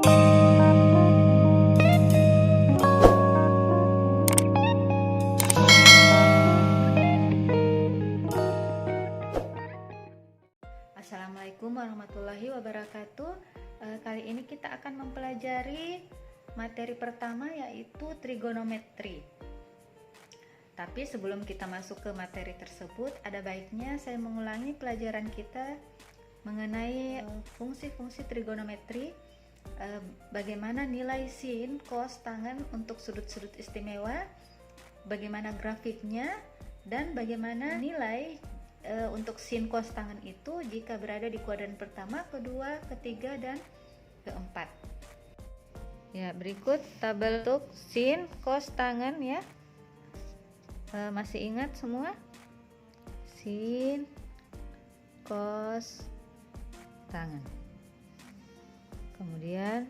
Assalamualaikum warahmatullahi wabarakatuh. Kali ini kita akan mempelajari materi pertama, yaitu trigonometri. Tapi sebelum kita masuk ke materi tersebut, ada baiknya saya mengulangi pelajaran kita mengenai fungsi-fungsi trigonometri, bagaimana nilai sin, cos, tangen untuk sudut-sudut istimewa, bagaimana grafiknya, dan bagaimana nilai untuk sin, cos, tangen itu jika berada di kuadran pertama, kedua, ketiga, dan keempat. Ya, berikut tabel untuk sin, cos, tangen ya. Masih ingat semua? Sin, cos, tangen. Kemudian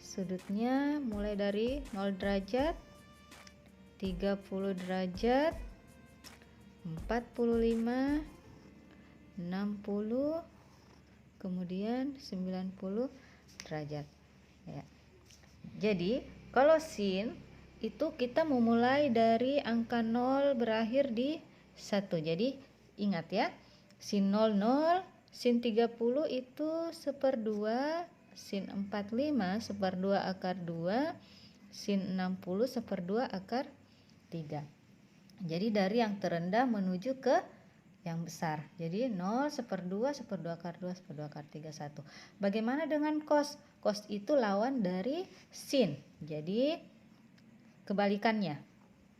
sudutnya mulai dari 0 derajat, 30 derajat, 45, 60, kemudian 90 derajat ya. Jadi kalau sin itu kita memulai dari angka 0 berakhir di 1. Jadi ingat ya, sin 0 0, sin 30 itu 1/2, sin 45 1/2 akar 2, sin 60 1/2 akar 3. Jadi dari yang terendah menuju ke yang besar. Jadi 0, 1/2, 1/2 akar 2, 1/2 akar 3, 1. Bagaimana dengan cos? Cos itu lawan dari sin. Jadi kebalikannya.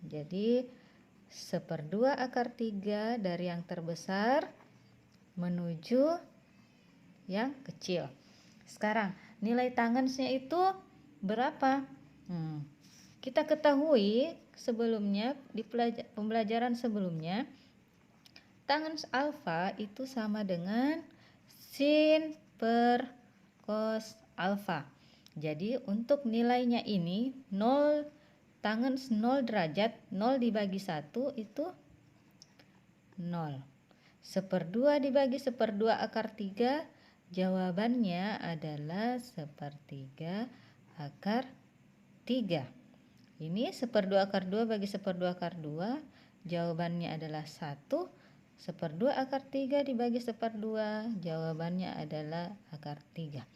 Jadi 1/2 akar 3 dari yang terbesar menuju yang kecil. Sekarang nilai tangensnya itu berapa? Kita ketahui sebelumnya di pembelajaran sebelumnya, tangens alfa itu sama dengan sin per cos alfa. Jadi untuk nilainya ini 0, tangens 0 derajat, 0 dibagi 1 itu 0. 1/2 dibagi 1/2 akar 3, jawabannya adalah 1/3 akar 3. Ini 1/2 akar 2 bagi 1/2 akar 2, jawabannya adalah 1. 1/2 akar 3 dibagi 1/2, jawabannya adalah akar 3.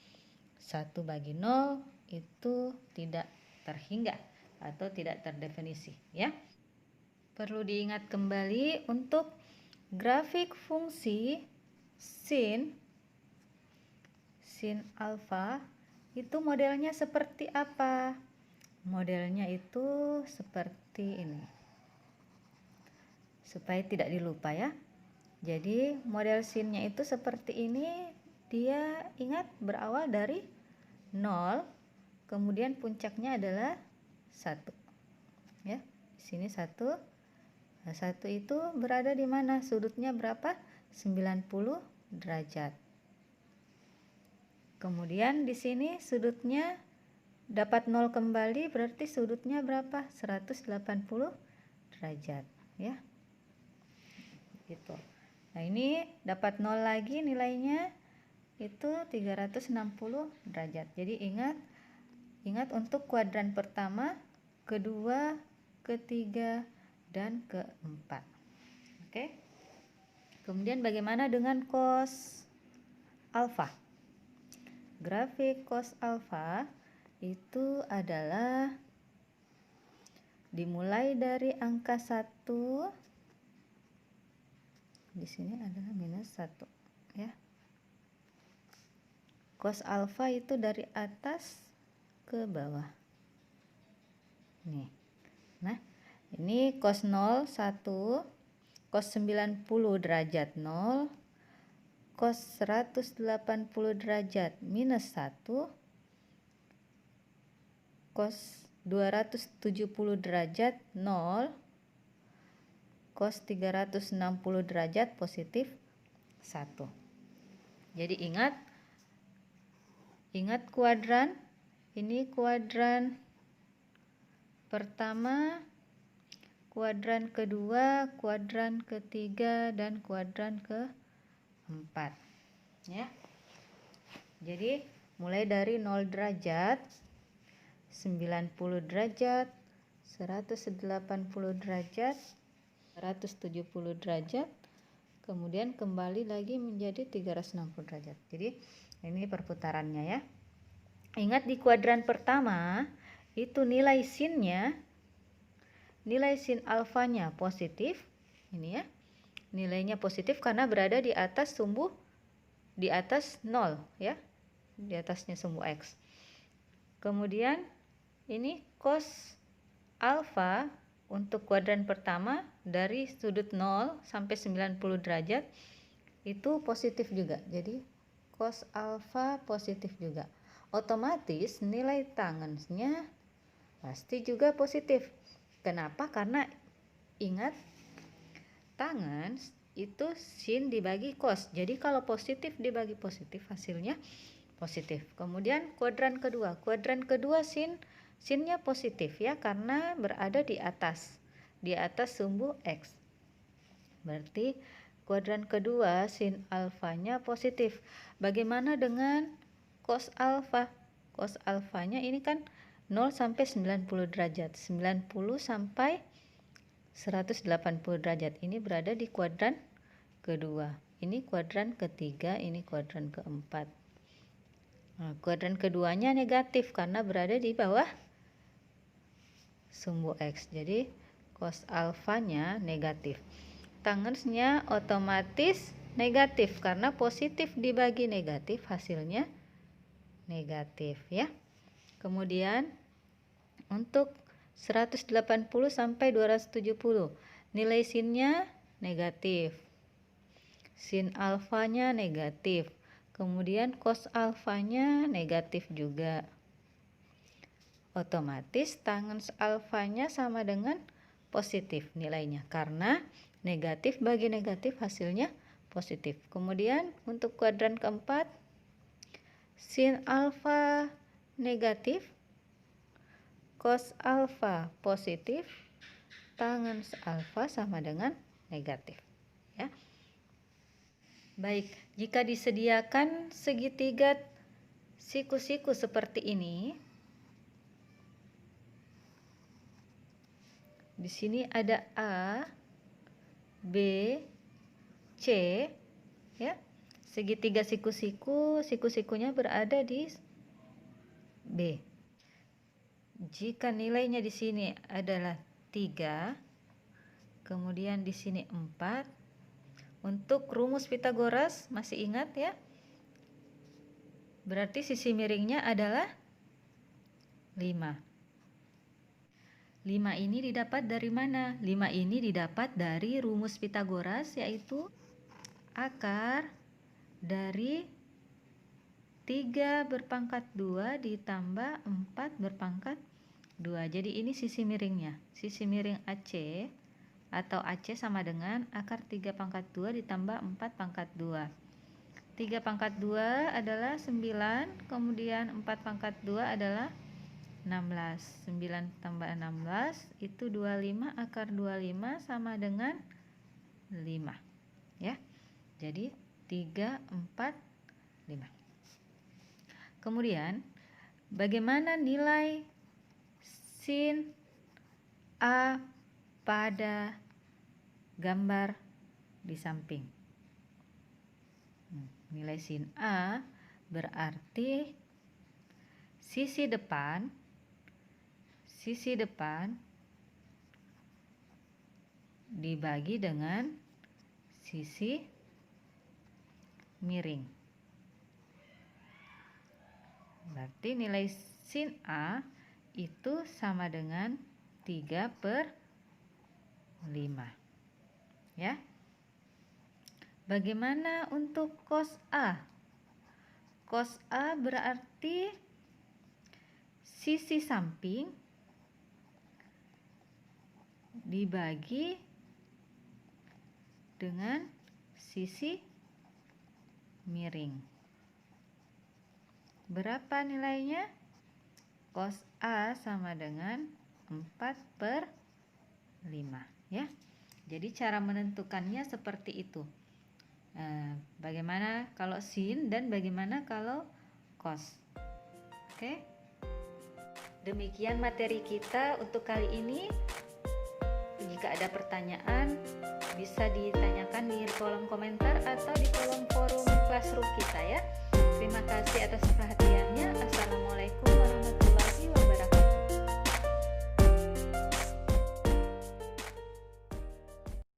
1 bagi 0 itu tidak terhingga atau tidak terdefinisi ya. Perlu diingat kembali untuk grafik fungsi sin alfa itu modelnya seperti apa? Modelnya itu seperti ini, supaya tidak dilupa ya. Jadi model sinnya itu seperti ini. Dia ingat berawal dari 0, kemudian puncaknya adalah 1 ya. Di sini 1. Nah, 1 itu berada di mana? Sudutnya berapa? 90 derajat. Kemudian di sini sudutnya dapat 0 kembali, berarti sudutnya berapa? 180 derajat ya. Gitu. Nah, ini dapat 0 lagi, nilainya itu 360 derajat. Jadi ingat untuk kuadran pertama, kedua, ketiga, dan keempat. Oke. Kemudian bagaimana dengan cos alfa? Grafik cos alfa itu adalah dimulai dari angka 1, di sini adalah minus 1 ya. Cos alfa itu dari atas ke bawah nih. Nah, ini cos 0 1, cos 90 derajat 0, cos 180 derajat minus 1, cos 270 derajat 0, cos 360 derajat positif 1. Jadi ingat kuadran. Ini kuadran pertama, kuadran kedua, kuadran ketiga, dan kuadran keempat ya. Jadi mulai dari 0 derajat, 90 derajat, 180 derajat, 170 derajat, kemudian kembali lagi menjadi 360 derajat. Jadi ini perputarannya ya. Ingat di kuadran pertama itu nilai sinnya, nilai sin alfanya positif. Ini ya, nilainya positif karena berada di atas sumbu, di atas 0 ya, di atasnya sumbu X. Kemudian ini cos alfa untuk kuadran pertama dari sudut 0 sampai 90 derajat itu positif juga. Jadi cos alfa positif juga. Otomatis nilai tangennya pasti juga positif. Kenapa? Karena ingat, tangen itu sin dibagi cos. Jadi kalau positif dibagi positif hasilnya positif. Kemudian kuadran kedua sinnya positif ya, karena berada di atas sumbu X. Berarti kuadran kedua sin alfanya positif. Bagaimana dengan cos alfa? Cos alfanya ini kan 0 sampai 90 derajat. 90 sampai 180 derajat. Ini berada di kuadran kedua. Ini kuadran ketiga, ini kuadran keempat. Nah, kuadran keduanya negatif karena berada di bawah sumbu X. Jadi cos alfanya negatif. Tangensnya otomatis negatif karena positif dibagi negatif hasilnya negatif ya. Kemudian untuk 180 sampai 270 nilai sinnya negatif, sin alfanya negatif, kemudian cos alfanya negatif juga. Otomatis tangens alfanya sama dengan positif nilainya karena negatif bagi negatif hasilnya positif. Kemudian untuk kuadran keempat, sin alfa negatif, cos alfa positif, tangens alfa sama dengan negatif ya. Baik, jika disediakan segitiga siku-siku seperti ini, di sini ada A, B, C ya. Segitiga siku-siku, siku-sikunya berada di B. Jika nilainya di sini adalah 3, kemudian di sini 4, untuk rumus Pitagoras masih ingat ya? Berarti sisi miringnya adalah 5. 5 ini didapat dari mana? 5 ini didapat dari rumus Pitagoras, yaitu akar dari 3 berpangkat 2 ditambah 4 berpangkat 2. Jadi ini sisi miringnya. Sisi miring AC atau AC sama dengan akar 3 pangkat 2 ditambah 4 pangkat 2. 3 pangkat 2 adalah 9, kemudian 4 pangkat 2 adalah 16. 9 tambah 16 itu 25, akar 25 sama dengan 5 ya. Jadi 3, 4, 5. Kemudian bagaimana nilai sin A pada gambar di samping? Nilai sin A berarti sisi depan dibagi dengan sisi miring. Berarti nilai sin A itu sama dengan 3/5 ya. Bagaimana untuk cos A? Cos A berarti sisi samping dibagi dengan sisi miring. Berapa nilainya? Cos A sama dengan 4/5 ya. Jadi cara menentukannya seperti itu. Bagaimana kalau sin dan bagaimana kalau cos? Oke. Demikian materi kita untuk kali ini. Jika ada pertanyaan, bisa ditanyakan di kolom komentar atau di kolom forum Classroom kita ya. Terima kasih atas perhatian.